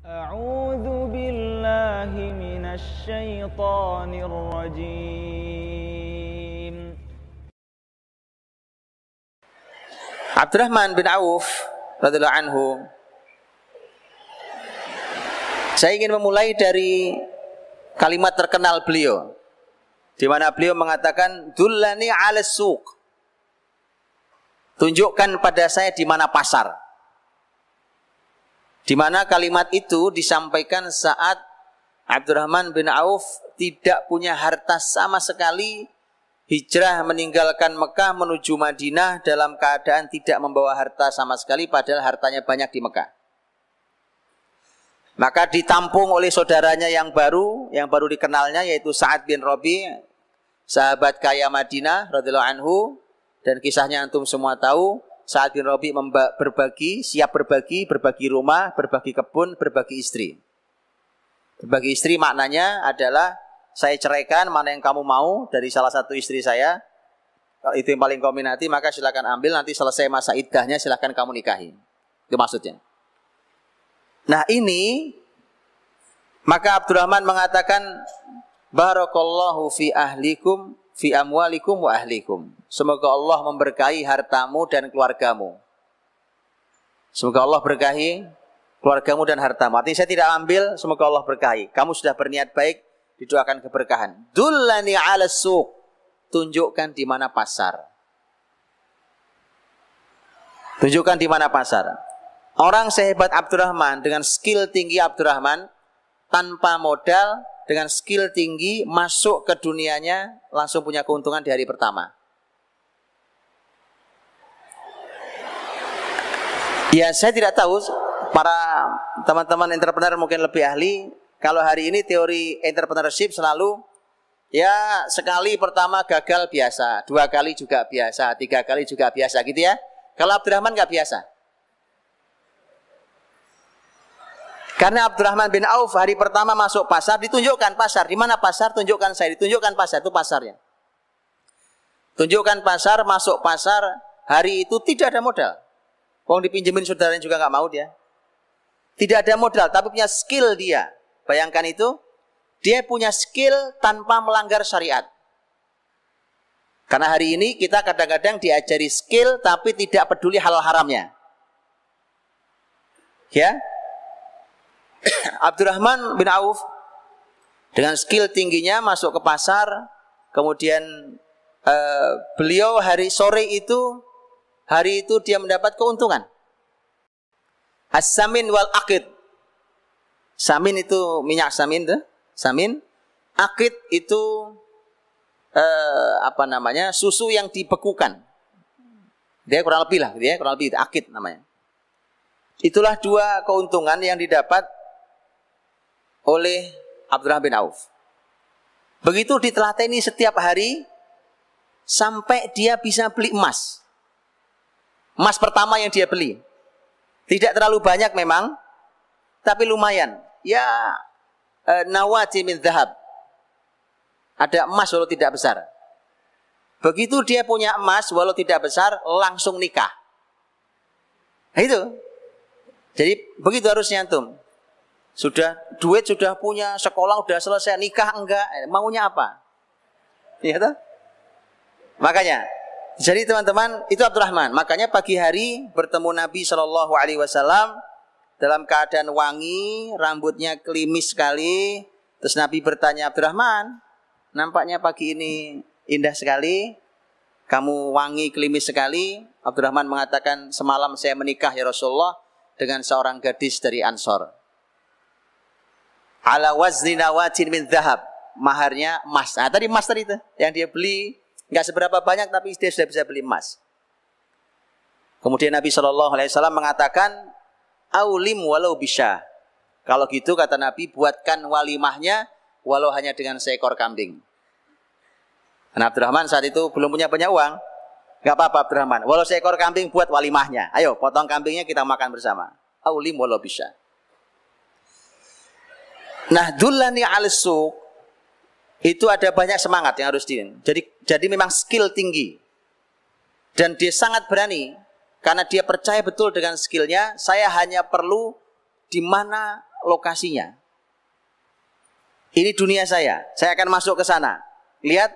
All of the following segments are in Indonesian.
A'udzu billahi minasy syaithanir rajim. Abdurrahman bin Auf radhiyallahu anhu. Saya ingin memulai dari kalimat terkenal beliau, di mana beliau mengatakan, "Dullani 'alas suq." Tunjukkan pada saya di mana pasar. Di mana kalimat itu disampaikan saat Abdurrahman bin Auf tidak punya harta sama sekali, hijrah meninggalkan Mekah menuju Madinah dalam keadaan tidak membawa harta sama sekali, padahal hartanya banyak di Mekah. Maka ditampung oleh saudaranya yang baru dikenalnya, yaitu Sa'ad bin Rabi', sahabat kaya Madinah radhiyallahu anhu. Dan kisahnya antum semua tahu, Sa'ad bin Rabi' siap berbagi rumah, berbagi kebun, berbagi istri. Berbagi istri maknanya adalah, saya ceraikan, mana yang kamu mau dari salah satu istri saya, kalau itu yang paling kau minati, maka silakan ambil, nanti selesai masa iddahnya silakan kamu nikahi. Itu maksudnya. Nah ini, maka Abdurrahman mengatakan, barakallahu fi ahlikum, fi amwalikum wa ahlikum. Semoga Allah memberkahi hartamu dan keluargamu. Semoga Allah berkahi keluargamu dan hartamu. Artinya saya tidak ambil, semoga Allah berkahi. Kamu sudah berniat baik, didoakan keberkahan. Dullani 'alas suq. Tunjukkan di mana pasar. Tunjukkan di mana pasar. Orang sehebat Abdurrahman, dengan skill tinggi Abdurrahman, tanpa modal, dengan skill tinggi, masuk ke dunianya, langsung punya keuntungan di hari pertama. Ya, saya tidak tahu, para teman-teman entrepreneur mungkin lebih ahli. Kalau hari ini teori entrepreneurship selalu, ya sekali pertama gagal biasa, 2 kali juga biasa, 3 kali juga biasa gitu ya. Kalau Abdurrahman nggak biasa. Karena Abdurrahman bin Auf hari pertama masuk pasar, ditunjukkan pasar. Di mana pasar? Tunjukkan saya. Ditunjukkan pasar, itu pasarnya. Tunjukkan pasar, masuk pasar. Hari itu tidak ada modal. Wong dipinjemin saudaranya juga nggak mau dia. Tidak ada modal, tapi punya skill dia. Bayangkan itu, dia punya skill tanpa melanggar syariat. Karena hari ini kita kadang-kadang diajari skill, tapi tidak peduli halal haramnya. Ya, Abdurrahman bin Auf dengan skill tingginya masuk ke pasar, kemudian beliau hari itu dia mendapat keuntungan. As-samin wal aqid. Samin itu minyak samin tuh, samin. Aqid itu susu yang dibekukan. Dia kurang lebih lah, dia kurang lebih aqid namanya. Itulah 2 keuntungan yang didapat oleh Abdurrahman bin Auf. Begitu ditelateni setiap hari sampai dia bisa beli emas. Emas pertama yang dia beli. Tidak terlalu banyak memang, tapi lumayan. Ya, nawati min dhahab. Ada emas walau tidak besar. Begitu dia punya emas walau tidak besar, langsung nikah. Nah itu. Jadi begitu harusnya antum. Sudah duit sudah punya, sekolah sudah selesai, nikah enggak, maunya apa? Iya toh? Makanya, jadi teman-teman, itu Abdurrahman. Makanya pagi hari bertemu Nabi SAW dalam keadaan wangi, rambutnya klimis sekali. Terus Nabi bertanya, Abdurrahman, nampaknya pagi ini indah sekali, kamu wangi, klimis sekali. Abdurrahman mengatakan, semalam saya menikah ya Rasulullah dengan seorang gadis dari Ansor. Ala wazni nawatin min dhahab. Maharnya emas. Nah, tadi emas tadi itu yang dia beli nggak seberapa banyak, tapi dia sudah bisa beli emas. Kemudian Nabi SAW mengatakan, aulim walau bisa. Kalau gitu kata Nabi, buatkan walimahnya walau hanya dengan seekor kambing. Nah, Abdurrahman saat itu belum punya banyak uang. Nggak apa-apa Abdurrahman, walau seekor kambing buat walimahnya. Ayo potong kambingnya, kita makan bersama. Aulim walau bisa. Nah, dullani 'alas suq itu ada banyak semangat yang harus jadi memang skill tinggi. Dan dia sangat berani karena dia percaya betul dengan skillnya. Saya hanya perlu di mana lokasinya. Ini dunia saya akan masuk ke sana. Lihat,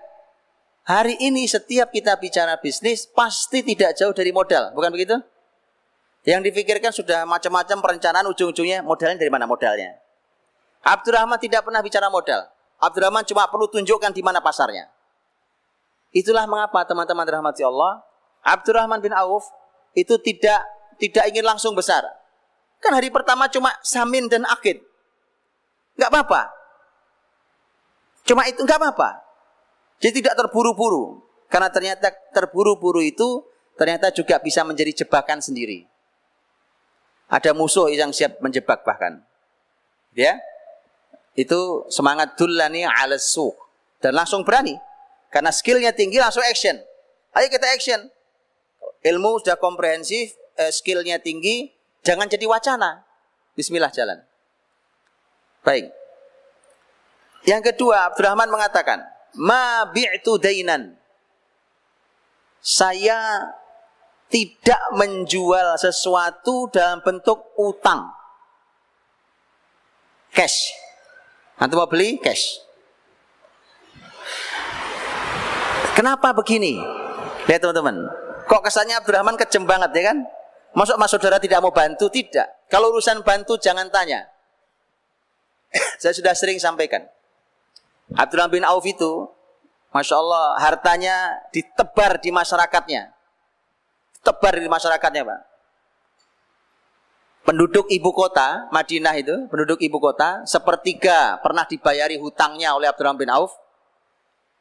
hari ini setiap kita bicara bisnis, pasti tidak jauh dari modal, bukan begitu? Yang dipikirkan sudah macam-macam perencanaan, ujung-ujungnya modalnya dari mana modalnya. Abdurrahman tidak pernah bicara modal. Abdurrahman cuma perlu tunjukkan di mana pasarnya. Itulah mengapa teman-teman dirahmati Allah, Abdurrahman bin Auf itu tidak ingin langsung besar. Kan hari pertama cuma samin dan akid. Enggak apa-apa. Cuma itu enggak apa-apa. Jadi tidak terburu-buru. Karena ternyata terburu-buru itu ternyata juga bisa menjadi jebakan sendiri. Ada musuh yang siap menjebak bahkan. Ya. Itu semangat dullani ala suq. Dan langsung berani. Karena skillnya tinggi langsung action. Ayo kita action. Ilmu sudah komprehensif, skillnya tinggi, jangan jadi wacana. Bismillah jalan. Baik. Yang kedua, Abdurrahman mengatakan, ma bi'tu dainan. Saya tidak menjual sesuatu dalam bentuk utang. Cash. Antum mau beli? Cash. Kenapa begini? Lihat teman-teman. Kok kesannya Abdurrahman kejem banget ya kan? Masuk mas saudara tidak mau bantu? Tidak. Kalau urusan bantu jangan tanya. Saya sudah sering sampaikan. Abdurrahman bin Auf itu, Masya Allah, hartanya ditebar di masyarakatnya. Tebar di masyarakatnya, Pak. Penduduk ibu kota, Madinah itu, penduduk ibu kota, sepertiga pernah dibayari hutangnya oleh Abdurrahman bin Auf.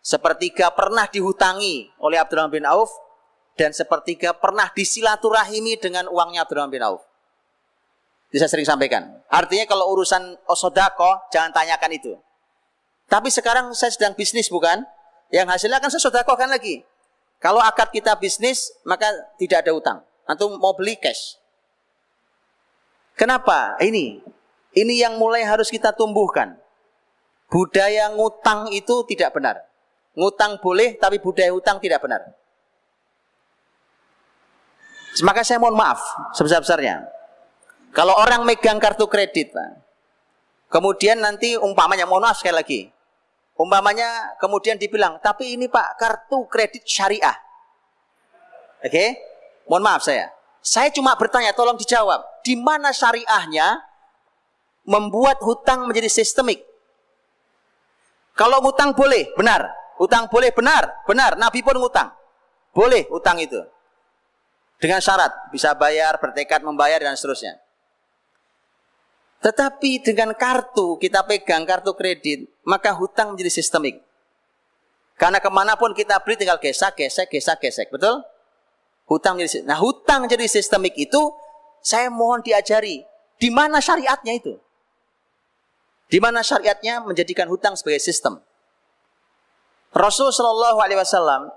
Sepertiga pernah dihutangi oleh Abdurrahman bin Auf. Dan sepertiga pernah disilaturahimi dengan uangnya Abdurrahman bin Auf. Bisa sering sampaikan. Artinya kalau urusan sodako, jangan tanyakan itu. Tapi sekarang saya sedang bisnis bukan? Yang hasilnya kan saya sodakohkan lagi. Kalau akad kita bisnis, maka tidak ada utang. Antum mau beli cash. Kenapa? Ini yang mulai harus kita tumbuhkan. Budaya ngutang itu tidak benar. Ngutang boleh, tapi budaya hutang tidak benar. Maka saya mohon maaf sebesar-besarnya. Kalau orang megang kartu kredit, Pak, kemudian nanti umpamanya, mohon maaf sekali lagi. Umpamanya kemudian dibilang, tapi ini Pak kartu kredit syariah. Oke? Mohon maaf saya. Saya cuma bertanya, tolong dijawab. Di mana syariahnya membuat hutang menjadi sistemik? Kalau ngutang boleh, benar. Hutang boleh, benar. Benar, Nabi pun ngutang. Boleh hutang itu. Dengan syarat, bisa bayar, bertekad membayar, dan seterusnya. Tetapi dengan kartu, kita pegang kartu kredit, maka hutang menjadi sistemik. Karena kemanapun kita beli tinggal gesek. Betul? Hutang menjadi, nah hutang jadi sistemik itu, saya mohon diajari. Di mana syariatnya itu? Di mana syariatnya menjadikan hutang sebagai sistem? Rasulullah SAW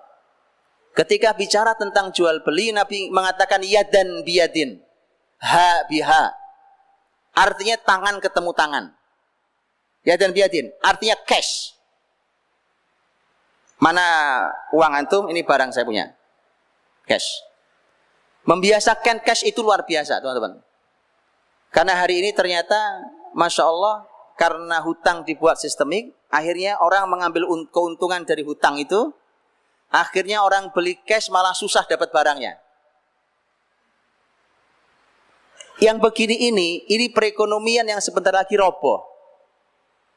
ketika bicara tentang jual beli, Nabi mengatakan yadan biyadin, ha biha. Artinya tangan ketemu tangan. Yadan biyadin, artinya cash. Mana uang antum? Ini barang saya punya. Cash. Membiasakan cash itu luar biasa, teman-teman. Karena hari ini ternyata, Masya Allah, karena hutang dibuat sistemik, akhirnya orang mengambil keuntungan dari hutang itu. Akhirnya orang beli cash malah susah dapat barangnya. Yang begini ini perekonomian yang sebentar lagi roboh.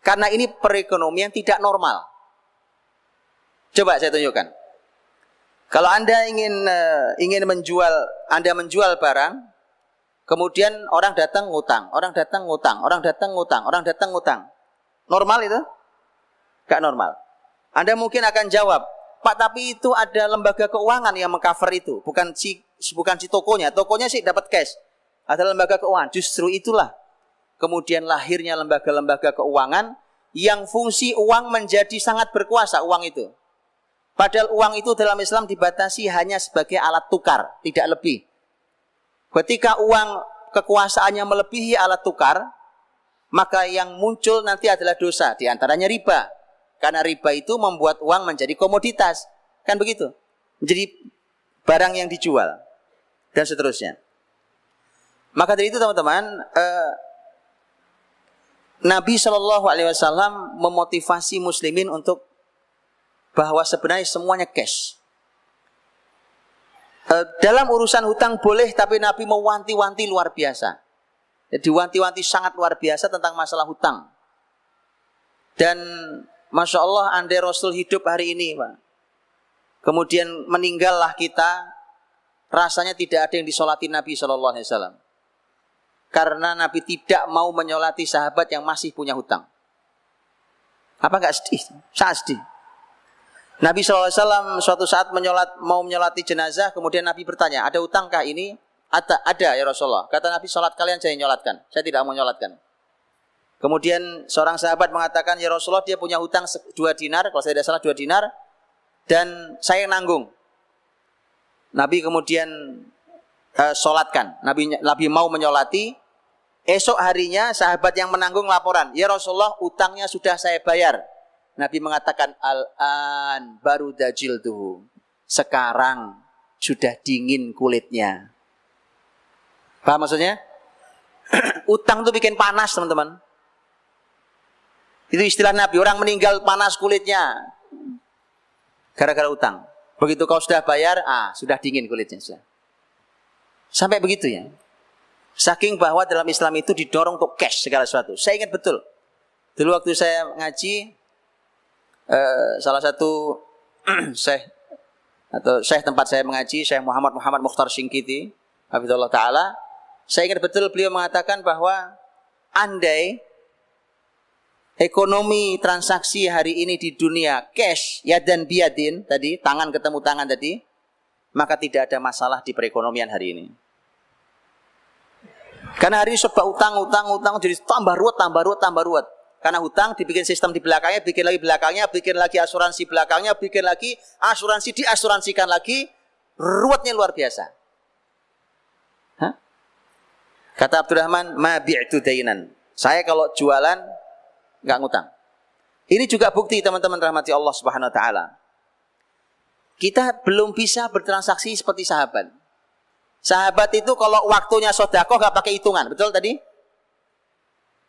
Karena ini perekonomian tidak normal. Coba saya tunjukkan. Kalau Anda ingin menjual, Anda menjual barang, kemudian orang datang ngutang, orang datang ngutang, orang datang ngutang, orang datang ngutang. Normal itu? Gak normal. Anda mungkin akan jawab, Pak, tapi itu ada lembaga keuangan yang mengcover itu, bukan si tokonya. Tokonya sih dapat cash. Ada lembaga keuangan. Justru itulah kemudian lahirnya lembaga-lembaga keuangan yang fungsi uang menjadi sangat berkuasa, uang itu. Padahal uang itu dalam Islam dibatasi hanya sebagai alat tukar, tidak lebih. Ketika uang kekuasaannya melebihi alat tukar, maka yang muncul nanti adalah dosa, diantaranya riba. Karena riba itu membuat uang menjadi komoditas. Kan begitu? Menjadi barang yang dijual. Dan seterusnya. Maka dari itu teman-teman, Nabi Shallallahu Alaihi Wasallam memotivasi muslimin untuk bahwa sebenarnya semuanya cash. Dalam urusan hutang boleh, tapi Nabi mewanti-wanti luar biasa. Jadi wanti-wanti sangat luar biasa tentang masalah hutang. Dan Masya Allah, andai Rasul hidup hari ini, Pak, kemudian meninggallah kita, rasanya tidak ada yang disolati Nabi Shallallahu Alaihi Wasallam. Karena Nabi tidak mau menyolati sahabat yang masih punya hutang. Apa enggak sedih? Sangat sedih. Nabi SAW suatu saat mau menyolati jenazah, kemudian Nabi bertanya, ada hutangkah ini? Ada ya Rasulullah. Kata Nabi, sholat kalian saya nyolatkan. Saya tidak mau nyolatkan. Kemudian seorang sahabat mengatakan, ya Rasulullah dia punya hutang 2 dinar, kalau saya tidak salah 2 dinar, dan saya nanggung. Nabi kemudian sholatkan. Nabi mau menyolati. Esok harinya sahabat yang menanggung laporan, ya Rasulullah utangnya sudah saya bayar. Nabi mengatakan, al-an baru dajil tuh. Sekarang sudah dingin kulitnya. Paham maksudnya? Utang tuh bikin panas teman-teman. Itu istilah Nabi, orang meninggal panas kulitnya. Gara-gara utang. Begitu kau sudah bayar, sudah dingin kulitnya. Sudah. Sampai begitu ya. Saking bahwa dalam Islam itu didorong untuk cash segala sesuatu. Saya ingat betul. Dulu waktu saya ngaji, salah satu syekh tempat saya mengaji, Syekh Muhammad Mukhtar Syingkiti, hafizallahu taala, saya ingat betul beliau mengatakan bahwa andai ekonomi transaksi hari ini di dunia cash, yadan biyadin tadi, tangan ketemu tangan tadi, maka tidak ada masalah di perekonomian hari ini. Karena hari ini sebab utang jadi tambah ruwet. Karena hutang dibikin sistem di belakangnya, bikin lagi belakangnya, bikin lagi asuransi belakangnya, bikin lagi asuransi diasuransikan lagi, ruwetnya luar biasa. Hah? Kata Abdurrahman, ma bi'tu dainan. Saya kalau jualan nggak ngutang. Ini juga bukti teman-teman rahmati Allah Subhanahu wa taala. Kita belum bisa bertransaksi seperti sahabat. Sahabat itu kalau waktunya sedekah nggak pakai hitungan, betul tadi?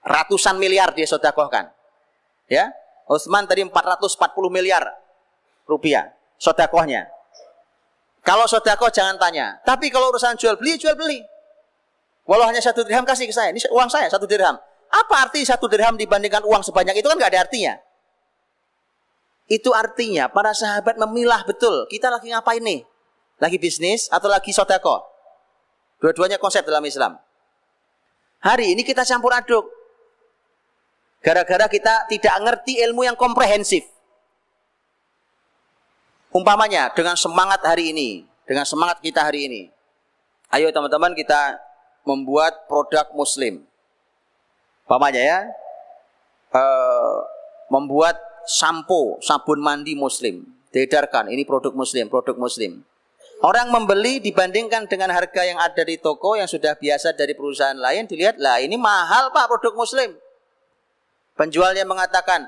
Ratusan miliar dia sedekahkan. Ya, Utsman tadi 440 miliar rupiah sedekahnya. Kalau sedekah jangan tanya. Tapi kalau urusan jual beli. Walau hanya 1 dirham kasih ke saya. Ini uang saya 1 dirham. Apa arti 1 dirham dibandingkan uang sebanyak itu kan nggak ada artinya. Itu artinya para sahabat memilah betul. Kita lagi ngapain nih? Lagi bisnis atau lagi sedekah? Dua-duanya konsep dalam Islam. Hari ini kita campur aduk. Gara-gara kita tidak ngerti ilmu yang komprehensif. Umpamanya dengan semangat hari ini, dengan semangat kita hari ini. Ayo teman-teman kita membuat produk muslim. Umpamanya ya, membuat sabun mandi muslim. Diedarkan, ini produk muslim. Orang membeli dibandingkan dengan harga yang ada di toko yang sudah biasa dari perusahaan lain, dilihat, lah ini mahal Pak produk muslim. Penjualnya mengatakan,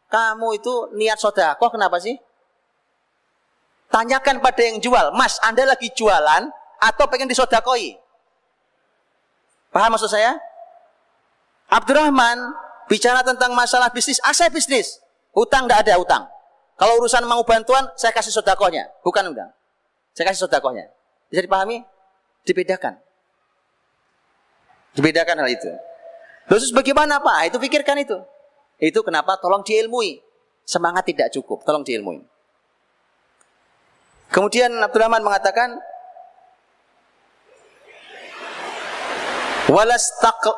kamu itu niat sedekah kenapa sih? Tanyakan pada yang jual, Mas Anda lagi jualan atau pengen disedekahi? Paham maksud saya? Abdurrahman bicara tentang masalah bisnis, saya bisnis. Hutang tidak ada hutang. Kalau urusan mau bantuan, saya kasih sedekahnya, bukan hutang. Saya kasih sedekahnya. Bisa dipahami? Dibedakan hal itu. Terus bagaimana Pak? Itu pikirkan itu. Itu kenapa tolong diilmui. Semangat tidak cukup, tolong diilmui. Kemudian Abdurrahman mengatakan,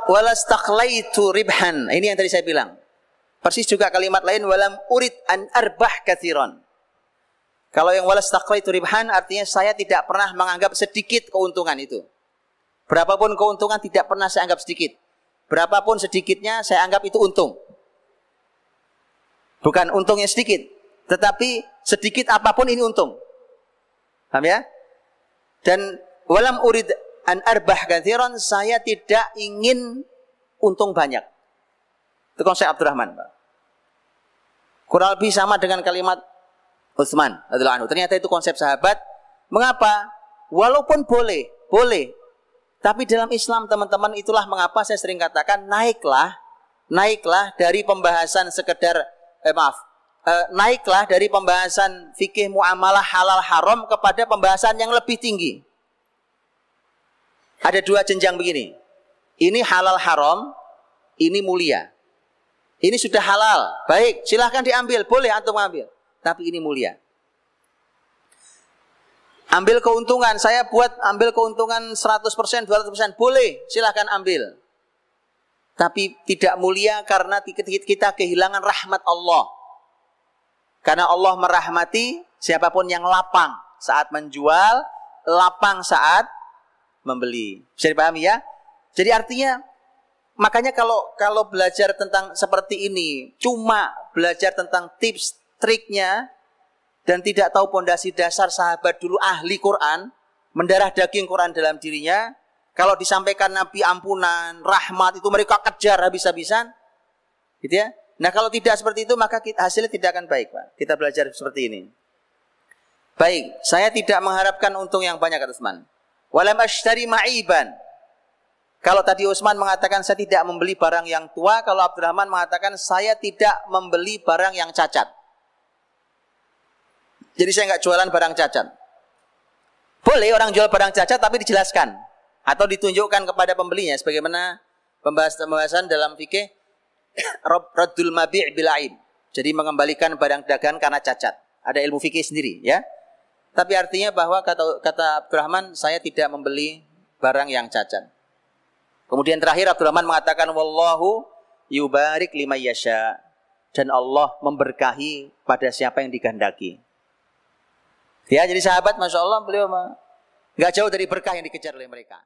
walastaqlaitu ribhan. Ini yang tadi saya bilang. Persis juga kalimat lain, walam urid an arbah katsiran. Kalau yang walastaqlaitu ribhan artinya saya tidak pernah menganggap sedikit keuntungan itu. Berapapun keuntungan tidak pernah saya anggap sedikit. Berapapun sedikitnya saya anggap itu untung. Bukan untungnya sedikit, tetapi sedikit apapun ini untung. Paham ya? Dan walam urid an arbah katsiran, saya tidak ingin untung banyak. Itu konsep Abdurrahman. Kurang lebih sama dengan kalimat Utsman radhiyallahu anhu. Ternyata itu konsep sahabat. Mengapa? Walaupun boleh. Tapi dalam Islam teman-teman, itulah mengapa saya sering katakan naiklah naiklah dari pembahasan sekedar naiklah dari pembahasan fikih muamalah halal haram kepada pembahasan yang lebih tinggi. Ada dua jenjang begini. Ini halal haram, ini mulia. Ini sudah halal, baik, silahkan diambil, boleh antum ambil. Tapi ini mulia. Ambil keuntungan, saya buat ambil keuntungan 100%, 200%, boleh, silahkan ambil. Tapi tidak mulia karena kita kehilangan rahmat Allah. Karena Allah merahmati siapapun yang lapang saat menjual, lapang saat membeli. Bisa dipahami ya? Jadi artinya, makanya kalau belajar tentang seperti ini, cuma belajar tentang tips, triknya, dan tidak tahu pondasi dasar sahabat dulu ahli Quran, mendarah daging Quran dalam dirinya, kalau disampaikan Nabi ampunan, rahmat, itu mereka kejar habis-habisan. Gitu ya. Nah kalau tidak seperti itu, maka hasilnya tidak akan baik, Pak. Kita belajar seperti ini. Baik, saya tidak mengharapkan untung yang banyak, kata Utsman. Walam ashtari ma'iban. Kalau tadi Utsman mengatakan saya tidak membeli barang yang tua, kalau Abdurrahman mengatakan saya tidak membeli barang yang cacat. Jadi saya nggak jualan barang cacat. Boleh orang jual barang cacat tapi dijelaskan atau ditunjukkan kepada pembelinya sebagaimana pembahasan dalam fikih raddul mabi' bil aib. Jadi mengembalikan barang dagangan karena cacat. Ada ilmu fikih sendiri ya. Tapi artinya bahwa kata Abdurrahman saya tidak membeli barang yang cacat. Kemudian terakhir Abdurrahman mengatakan wallahu yubarik liman yasha, dan Allah memberkahi pada siapa yang dikehendaki. Ya, jadi sahabat, masya Allah, beliau nggak jauh dari berkah yang dikejar oleh mereka.